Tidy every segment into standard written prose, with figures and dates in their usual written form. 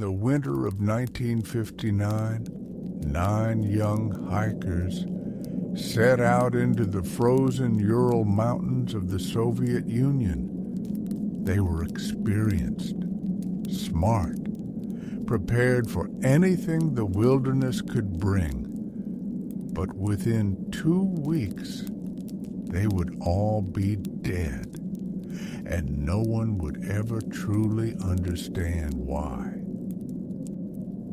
the winter of 1959, 9 young hikers set out into the frozen Ural Mountains of the Soviet Union. They were experienced, smart, prepared for anything the wilderness could bring. But within 2 weeks, they would all be dead, and no one would ever truly understand why.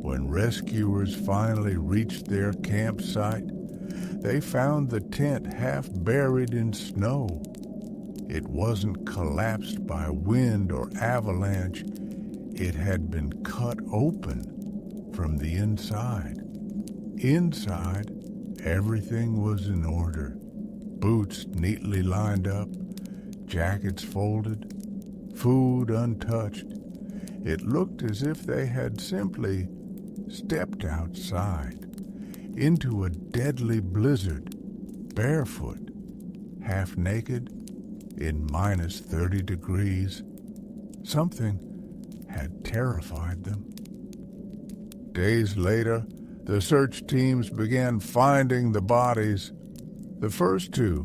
When rescuers finally reached their campsite, they found the tent half buried in snow. It wasn't collapsed by wind or avalanche. It had been cut open from the inside. Inside, everything was in order. Boots neatly lined up, jackets folded, food untouched. It looked as if they had simply stepped outside into a deadly blizzard, barefoot, half naked, in minus 30 degrees. Something had terrified them. Days later, the search teams began finding the bodies. The first 2,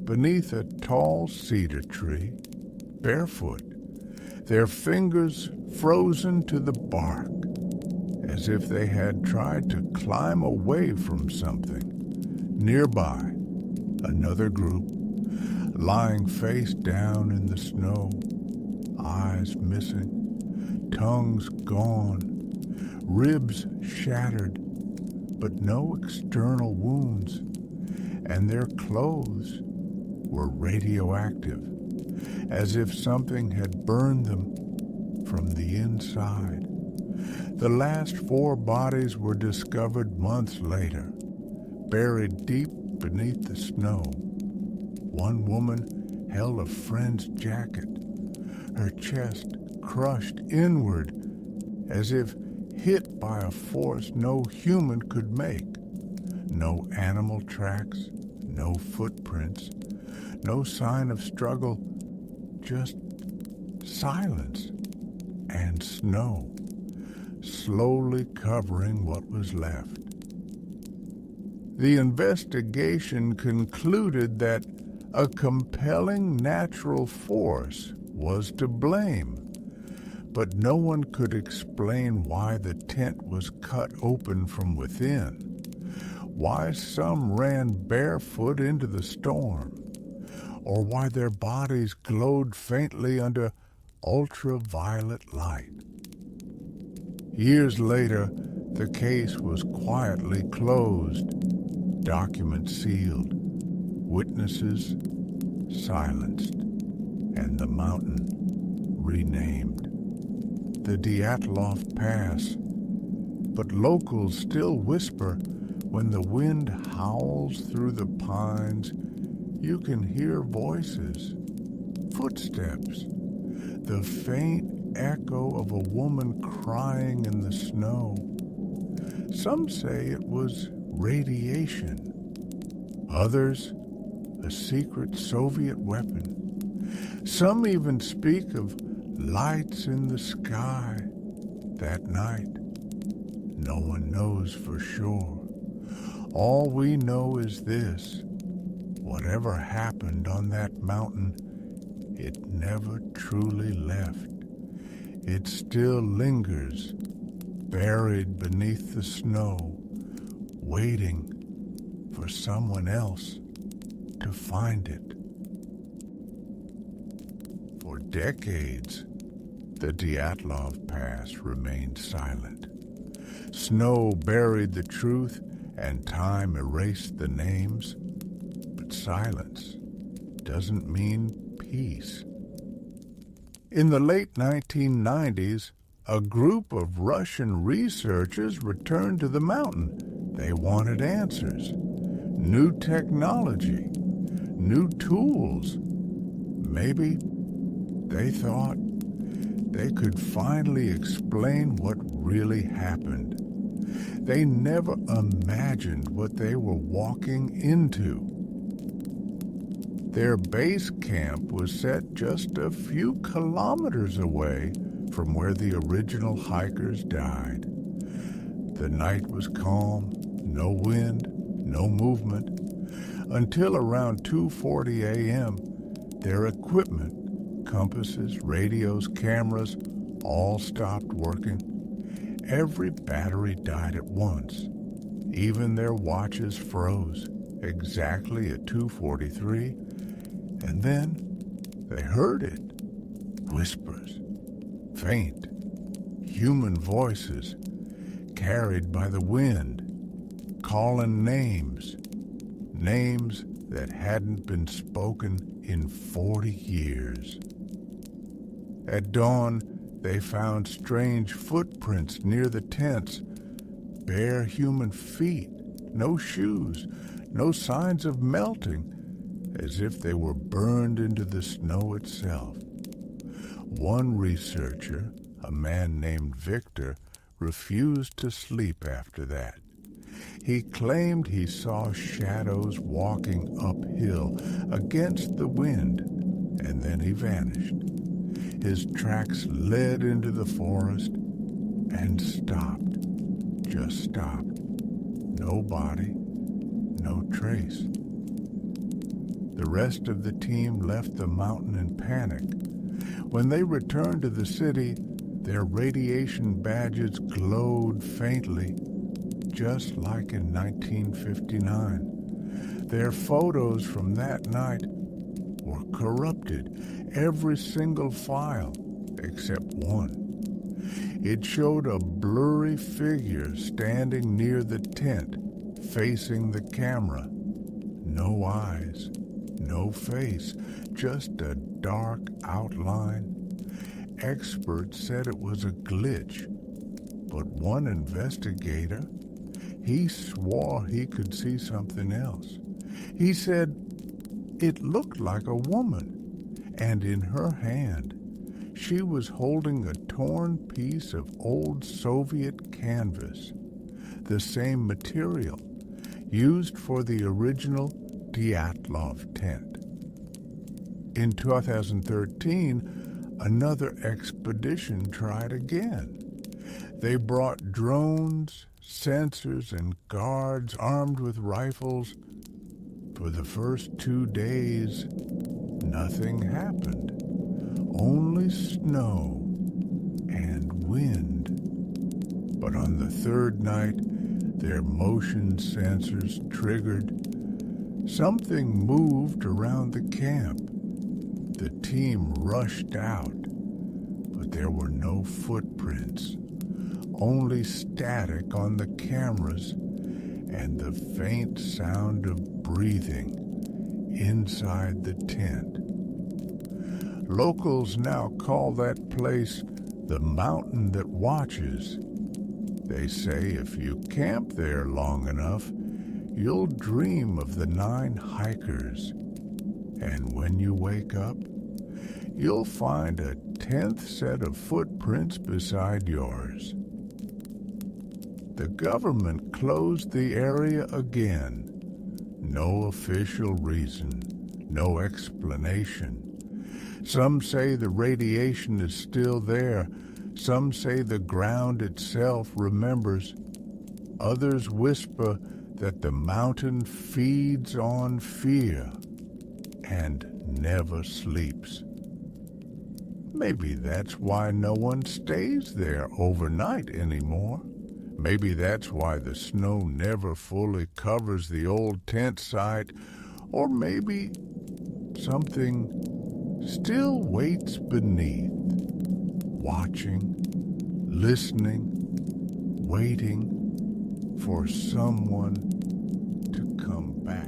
beneath a tall cedar tree, barefoot, their fingers frozen to the bark, as if they had tried to climb away from something. Nearby, another group, lying face down in the snow, eyes missing, tongues gone, ribs shattered, but no external wounds, and their clothes were radioactive, as if something had burned them from the inside. The last 4 bodies were discovered months later, buried deep beneath the snow. One woman held a friend's jacket, her chest crushed inward as if hit by a force no human could make. No animal tracks, no footprints, no sign of struggle, just silence and snow, slowly covering what was left. The investigation concluded that a compelling natural force was to blame, but no one could explain why the tent was cut open from within, why some ran barefoot into the storm, or why their bodies glowed faintly under ultraviolet light. Years later, the case was quietly closed, documents sealed, witnesses silenced, and the mountain renamed the Dyatlov Pass. But locals still whisper, when the wind howls through the pines, you can hear voices, footsteps, the faint echo of a woman crying in the snow. Some say it was radiation. Others, a secret Soviet weapon. Some even speak of lights in the sky that night. No one knows for sure. All we know is this: whatever happened on that mountain, it never truly left. It still lingers, buried beneath the snow, waiting for someone else to find it. For decades, the Dyatlov Pass remained silent. Snow buried the truth, and time erased the names. But silence doesn't mean peace. In the late 1990s, a group of Russian researchers returned to the mountain. They wanted answers, new technology, new tools. Maybe they thought they could finally explain what really happened. They never imagined what they were walking into. Their base camp was set just a few kilometers away from where the original hikers died. The night was calm, no wind, no movement, until around 2:40 a.m., their equipment, compasses, radios, cameras, all stopped working. Every battery died at once. Even their watches froze, exactly at 2:43, and then they heard it. Whispers, faint, human voices, carried by the wind, calling names that hadn't been spoken in 40 years. At dawn, they found strange footprints near the tents, bare human feet, no shoes, no signs of melting, as if they were burned into the snow itself. One researcher, a man named Victor, refused to sleep after that. He claimed he saw shadows walking uphill against the wind, and then he vanished. His tracks led into the forest and stopped, just stopped. No body, no trace. The rest of the team left the mountain in panic. When they returned to the city, their radiation badges glowed faintly, just like in 1959. Their photos from that night were corrupted, every single file except one. It showed a blurry figure standing near the tent, facing the camera. No eyes, no face, just a dark outline. Experts said it was a glitch, but one investigator, he swore he could see something else. He said it looked like a woman, and in her hand she was holding a torn piece of old Soviet canvas, the same material used for the original Dyatlov tent. In 2013, another expedition tried again. They brought drones, sensors, and guards armed with rifles. For the first 2 days, nothing happened. Only snow and wind. But on the third night, their motion sensors triggered. Something moved around the camp. The team rushed out, but there were no footprints, only static on the cameras and the faint sound of breathing inside the tent. Locals now call that place the mountain that watches. They say if you camp there long enough, you'll dream of the 9 hikers. And when you wake up, you'll find a 10th set of footprints beside yours. The government closed the area again. No official reason, no explanation. Some say the radiation is still there. Some say the ground itself remembers. Others whisper that the mountain feeds on fear and never sleeps. Maybe that's why no one stays there overnight anymore. Maybe that's why the snow never fully covers the old tent site. Or maybe something still waits beneath, watching, listening, waiting for someone to come back.